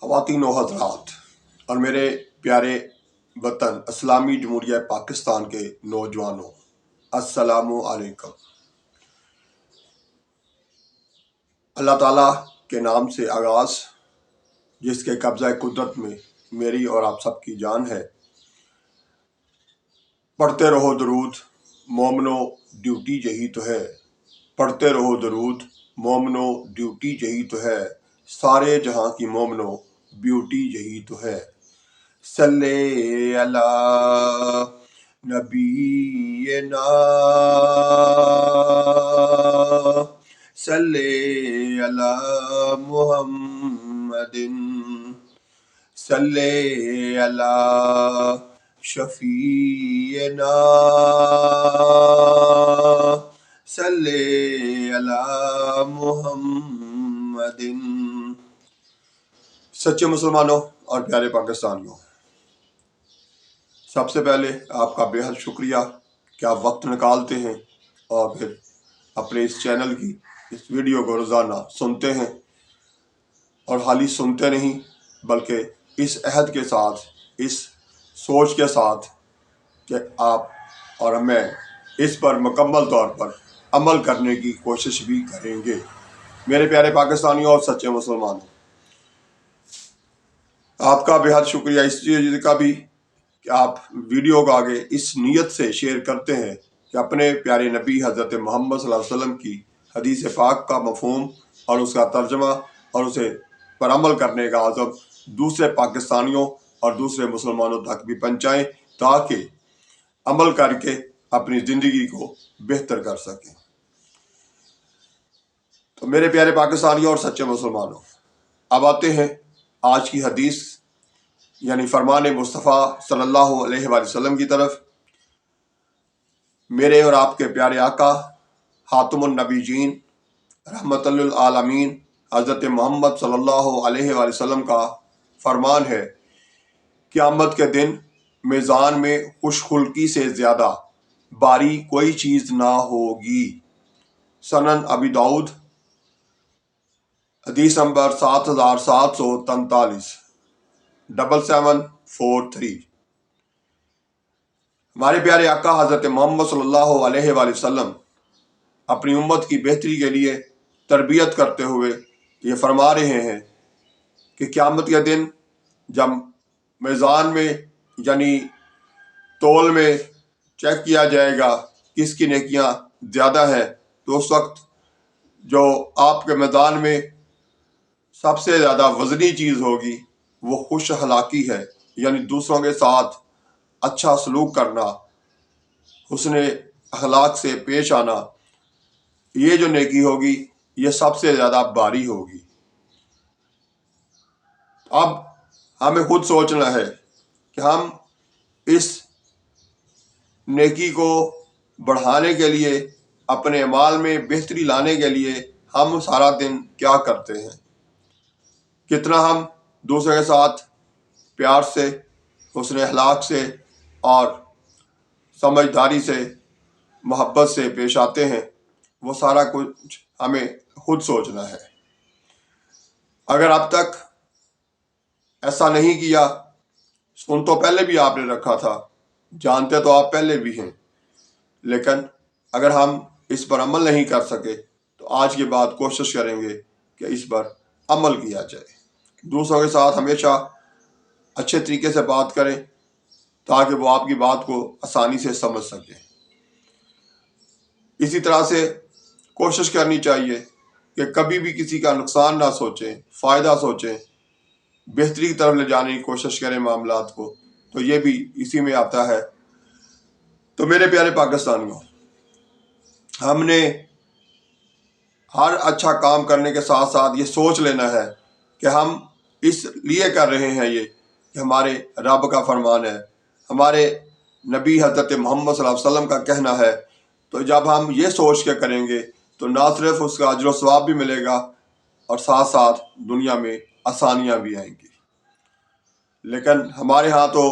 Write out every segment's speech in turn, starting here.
خواتین و حضرات اور میرے پیارے وطن اسلامی جمہوریہ پاکستان کے نوجوانوں، السلام علیکم۔ اللہ تعالیٰ کے نام سے آغاز، جس کے قبضہ قدرت میں میری اور آپ سب کی جان ہے۔ پڑھتے رہو درود مومنو، ڈیوٹی یہی تو ہے۔ پڑھتے رہو درود مومنو، ڈیوٹی یہی تو ہے۔ سارے جہاں کی مومنو، بیوٹی یہی تو ہے۔ صلی اللہ نبینا، صلی اللہ محمد، صلی اللہ شفیعنا، صلی اللہ محمد۔ سچے مسلمانوں اور پیارے پاکستانیوں، سب سے پہلے آپ کا بے حد شکریہ کہ آپ وقت نکالتے ہیں اور پھر اپنے اس چینل کی اس ویڈیو کو روزانہ سنتے ہیں، اور حالی سنتے نہیں بلکہ اس عہد کے ساتھ، اس سوچ کے ساتھ کہ آپ اور میں اس پر مکمل طور پر عمل کرنے کی کوشش بھی کریں گے۔ میرے پیارے پاکستانیوں اور سچے مسلمانوں، آپ کا بے حد شکریہ اس چیز کا بھی کہ آپ ویڈیو کو آگے اس نیت سے شیئر کرتے ہیں کہ اپنے پیارے نبی حضرت محمد صلی اللہ علیہ وسلم کی حدیث پاک کا مفہوم اور اس کا ترجمہ اور اسے پر عمل کرنے کا عزم دوسرے پاکستانیوں اور دوسرے مسلمانوں تک بھی پہنچائیں، تاکہ عمل کر کے اپنی زندگی کو بہتر کر سکیں۔ تو میرے پیارے پاکستانیوں اور سچے مسلمانوں، اب آتے ہیں آج کی حدیث یعنی فرمان مصطفیٰ صلی اللہ علیہ وآلہ وسلم کی طرف۔ میرے اور آپ کے پیارے آقا خاتم النبیین رحمت للعالمین حضرت محمد صلی اللہ علیہ وآلہ وسلم کا فرمان ہے، قیامت کے دن میزان میں خوش خلقی سے زیادہ باری کوئی چیز نہ ہوگی۔ سنن ابی داؤد، حدیث نمبر 7743، 7743۔ ہمارے پیارے آقا حضرت محمد صلی اللہ علیہ وآلہ وسلم اپنی امت کی بہتری کے لیے تربیت کرتے ہوئے یہ فرما رہے ہیں کہ قیامت کے دن جب میزان میں یعنی تول میں چیک کیا جائے گا کس کی نیکیاں زیادہ ہیں، تو اس وقت جو آپ کے میدان میں سب سے زیادہ وزنی چیز ہوگی وہ خوش اخلاقی ہے، یعنی دوسروں کے ساتھ اچھا سلوک کرنا، حسن اخلاق سے پیش آنا۔ یہ جو نیکی ہوگی یہ سب سے زیادہ باری ہوگی۔ اب ہمیں خود سوچنا ہے کہ ہم اس نیکی کو بڑھانے کے لیے، اپنے اعمال میں بہتری لانے کے لیے ہم سارا دن کیا کرتے ہیں، کتنا ہم دوسرے کے ساتھ پیار سے، حسن اخلاق سے اور سمجھداری سے، محبت سے پیش آتے ہیں، وہ سارا کچھ ہمیں خود سوچنا ہے۔ اگر اب تک ایسا نہیں کیا، سن تو پہلے بھی آپ نے رکھا تھا، جانتے تو آپ پہلے بھی ہیں، لیکن اگر ہم اس پر عمل نہیں کر سکے تو آج کے بعد کوشش کریں گے کہ اس پر عمل کیا جائے۔ دوسروں کے ساتھ ہمیشہ اچھے طریقے سے بات کریں تاکہ وہ آپ کی بات کو آسانی سے سمجھ سکیں۔ اسی طرح سے کوشش کرنی چاہیے کہ کبھی بھی کسی کا نقصان نہ سوچیں، فائدہ سوچیں، بہتری کی طرف لے جانے کی کوشش کریں معاملات کو، تو یہ بھی اسی میں آتا ہے۔ تو میرے پیارے پاکستانیوں، ہم نے ہر اچھا کام کرنے کے ساتھ ساتھ یہ سوچ لینا ہے کہ ہم اس لیے کر رہے ہیں یہ کہ ہمارے رب کا فرمان ہے، ہمارے نبی حضرت محمد صلی اللہ علیہ وسلم کا کہنا ہے۔ تو جب ہم یہ سوچ کے کریں گے تو نہ صرف اس کا اجر و ثواب بھی ملے گا اور ساتھ ساتھ دنیا میں آسانیاں بھی آئیں گی۔ لیکن ہمارے ہاں تو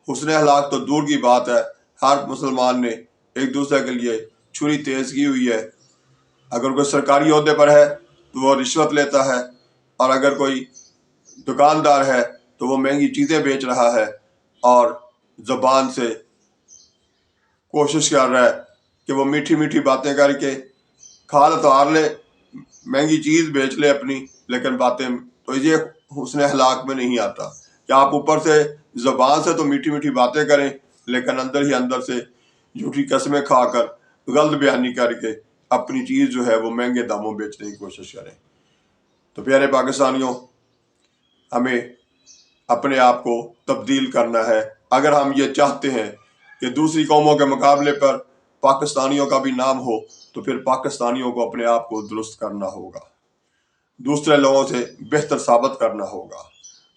حسن اخلاق تو دور کی بات ہے، ہر مسلمان نے ایک دوسرے کے لیے چھری تیز کی ہوئی ہے۔ اگر کوئی سرکاری عہدے پر ہے تو وہ رشوت لیتا ہے، اور اگر کوئی دکاندار ہے تو وہ مہنگی چیزیں بیچ رہا ہے اور زبان سے کوشش کر رہا ہے کہ وہ میٹھی میٹھی باتیں کر کے کھال اتار لے، مہنگی چیز بیچ لے اپنی، لیکن باتیں تو یہ حسن اخلاق میں نہیں آتا کہ آپ اوپر سے زبان سے تو میٹھی میٹھی باتیں کریں لیکن اندر ہی اندر سے جھوٹی قسمیں کھا کر غلط بیانی کر کے اپنی چیز جو ہے وہ مہنگے داموں بیچنے کی کوشش کریں۔ تو پیارے پاکستانیوں، ہمیں اپنے آپ کو تبدیل کرنا ہے اگر ہم یہ چاہتے ہیں کہ دوسری قوموں کے مقابلے پر پاکستانیوں کا بھی نام ہو، تو پھر پاکستانیوں کو اپنے آپ کو درست کرنا ہوگا، دوسرے لوگوں سے بہتر ثابت کرنا ہوگا،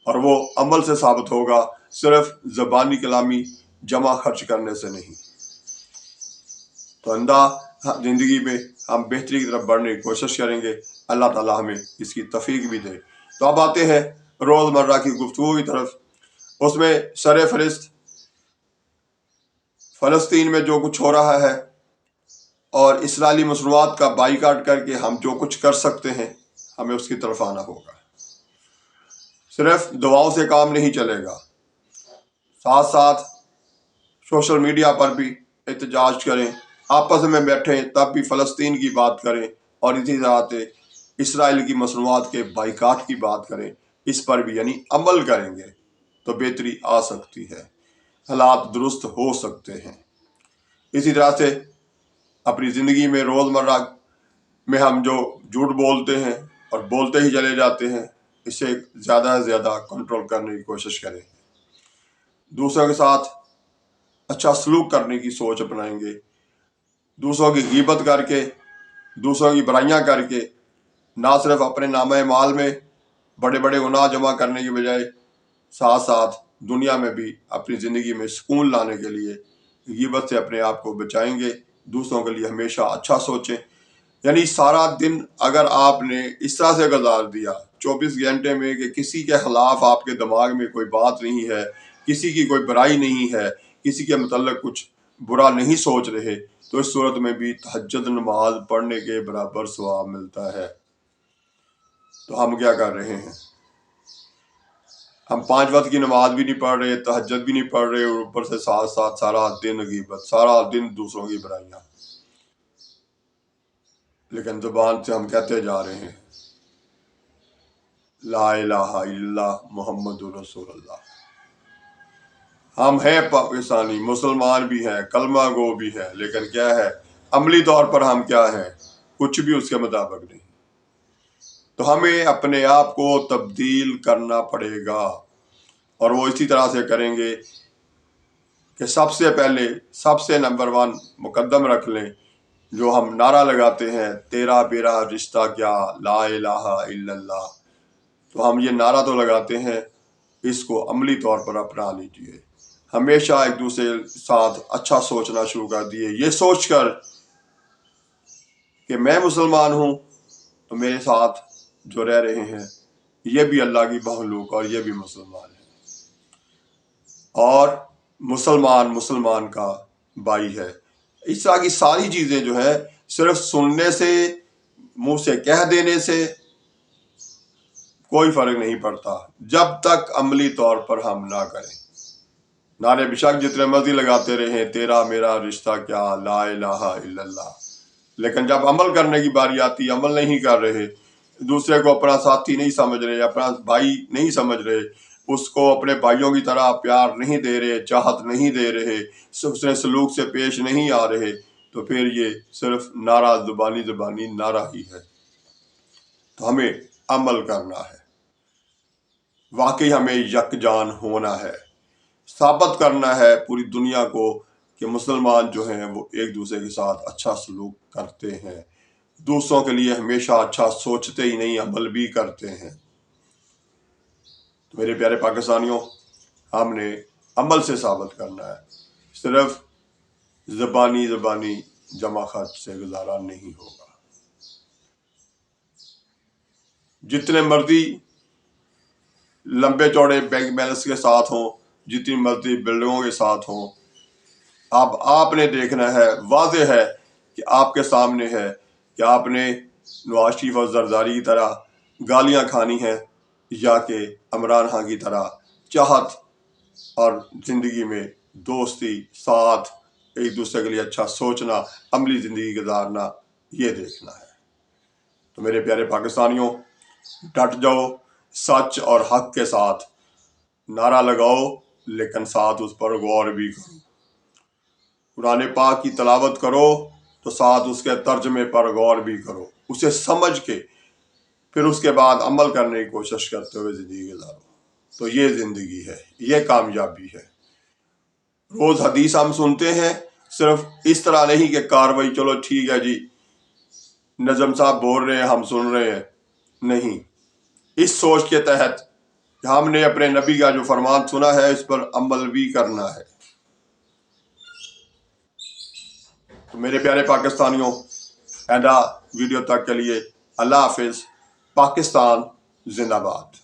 اور وہ عمل سے ثابت ہوگا، صرف زبانی کلامی جمع خرچ کرنے سے نہیں۔ تو زندگی میں ہم بہتری کی طرف بڑھنے کی کوشش کریں گے، اللہ تعالیٰ ہمیں اس کی توفیق بھی دے۔ تو اب آتے ہیں روزمرہ کی گفتگو کی طرف۔ اس میں سر فہرست فلسطین میں جو کچھ ہو رہا ہے اور اسرائیلی مصنوعات کا بائیکاٹ کر کے ہم جو کچھ کر سکتے ہیں، ہمیں اس کی طرف آنا ہوگا۔ صرف دعاؤں سے کام نہیں چلے گا، ساتھ ساتھ سوشل میڈیا پر بھی احتجاج کریں، آپس میں بیٹھیں تب بھی فلسطین کی بات کریں، اور اسی طرح سے اسرائیل کی مصنوعات کے بائیکاٹ کی بات کریں۔ اس پر بھی یعنی عمل کریں گے تو بہتری آ سکتی ہے، حالات درست ہو سکتے ہیں۔ اسی طرح سے اپنی زندگی میں روزمرہ میں ہم جو جھوٹ بولتے ہیں اور بولتے ہی چلے جاتے ہیں، اسے زیادہ سے زیادہ کنٹرول کرنے کی کوشش کریں۔ دوسروں کے ساتھ اچھا سلوک کرنے کی سوچ اپنائیں گے، دوسروں کی غیبت کر کے، دوسروں کی برائیاں کر کے نہ صرف اپنے نامہ مال میں بڑے بڑے گناہ جمع کرنے کی بجائے ساتھ ساتھ دنیا میں بھی اپنی زندگی میں سکون لانے کے لیے غیبت سے اپنے آپ کو بچائیں گے۔ دوسروں کے لیے ہمیشہ اچھا سوچیں، یعنی سارا دن اگر آپ نے اس طرح سے گزار دیا 24 گھنٹے میں کہ کسی کے خلاف آپ کے دماغ میں کوئی بات نہیں ہے، کسی کی کوئی برائی نہیں ہے، کسی کے متعلق کچھ برا نہیں سوچ رہے، تو اس صورت میں بھی تہجد نماز پڑھنے کے برابر ثواب ملتا ہے۔ تو ہم کیا کر رہے ہیں؟ ہم 5 وقت کی نماز بھی نہیں پڑھ رہے، تہجد بھی نہیں پڑھ رہے، اور اوپر سے ساتھ ساتھ سارا دن غیبت، سارا دن دوسروں کی برائیاں، لیکن زبان سے ہم کہتے جا رہے ہیں لا الہ الا اللہ محمد رسول اللہ۔ ہم ہیں پاکستانی، مسلمان بھی ہیں، کلمہ گو بھی ہیں، لیکن کیا ہے عملی طور پر ہم کیا ہیں؟ کچھ بھی اس کے مطابق نہیں۔ تو ہمیں اپنے آپ کو تبدیل کرنا پڑے گا، اور وہ اسی طرح سے کریں گے کہ سب سے پہلے سب سے نمبر 1 مقدم رکھ لیں، جو ہم نعرہ لگاتے ہیں تیرا میرا رشتہ کیا لا الہ الا اللہ۔ تو ہم یہ نعرہ تو لگاتے ہیں، اس کو عملی طور پر اپنا لیجئے۔ ہمیشہ ایک دوسرے کے ساتھ اچھا سوچنا شروع کر دیے، یہ سوچ کر کہ میں مسلمان ہوں تو میرے ساتھ جو رہ رہے ہیں یہ بھی اللہ کی مخلوق اور یہ بھی مسلمان ہیں، اور مسلمان کا بھائی ہے۔ اس طرح کی ساری چیزیں جو ہے صرف سننے سے، منہ سے کہہ دینے سے کوئی فرق نہیں پڑتا جب تک عملی طور پر ہم نہ کریں۔ نعرے بشک جتنے مرضی لگاتے رہیں تیرا میرا رشتہ کیا لا الہ الا اللہ، لیکن جب عمل کرنے کی باری آتی، عمل نہیں کر رہے، دوسرے کو اپنا ساتھی نہیں سمجھ رہے، اپنا بھائی نہیں سمجھ رہے، اس کو اپنے بھائیوں کی طرح پیار نہیں دے رہے، چاہت نہیں دے رہے، اس نے سلوک سے پیش نہیں آ رہے، تو پھر یہ صرف نعرہ زبانی نعرہ ہی ہے۔ تو ہمیں عمل کرنا ہے، واقعی ہمیں یکجان ہونا ہے، ثابت کرنا ہے پوری دنیا کو کہ مسلمان جو ہیں وہ ایک دوسرے کے ساتھ اچھا سلوک کرتے ہیں، دوسروں کے لیے ہمیشہ اچھا سوچتے ہی نہیں، عمل بھی کرتے ہیں۔ تو میرے پیارے پاکستانیوں، ہم نے عمل سے ثابت کرنا ہے، صرف زبانی جمع خرچ سے گزارا نہیں ہوگا۔ جتنے مرضی لمبے چوڑے بینک بیلنس کے ساتھ ہوں، جتنی مرضی بلڈنگوں کے ساتھ ہوں، اب آپ نے دیکھنا ہے، واضح ہے کہ آپ کے سامنے ہے کہ آپ نے نواز شریف اور زرداری کی طرح گالیاں کھانی ہیں، یا کہ عمران خان کی طرح چاہت اور زندگی میں دوستی، ساتھ، ایک دوسرے کے لیے اچھا سوچنا، عملی زندگی گزارنا، یہ دیکھنا ہے۔ تو میرے پیارے پاکستانیوں، ڈٹ جاؤ، سچ اور حق کے ساتھ نعرہ لگاؤ، لیکن ساتھ اس پر غور بھی کرو۔ قرآن پاک کی تلاوت کرو تو ساتھ اس کے ترجمے پر غور بھی کرو، اسے سمجھ کے پھر اس کے بعد عمل کرنے کی کوشش کرتے ہوئے زندگی گزارو۔ تو یہ زندگی ہے، یہ کامیابی ہے۔ روز حدیث ہم سنتے ہیں، صرف اس طرح نہیں کہ کاروائی چلو ٹھیک ہے جی نظم صاحب بول رہے ہیں ہم سن رہے ہیں، نہیں، اس سوچ کے تحت کہ ہم نے اپنے نبی کا جو فرمان سنا ہے اس پر عمل بھی کرنا ہے۔ تو میرے پیارے پاکستانیوں، آئندہ ویڈیو تک کے لیے اللہ حافظ۔ پاکستان زندہ باد۔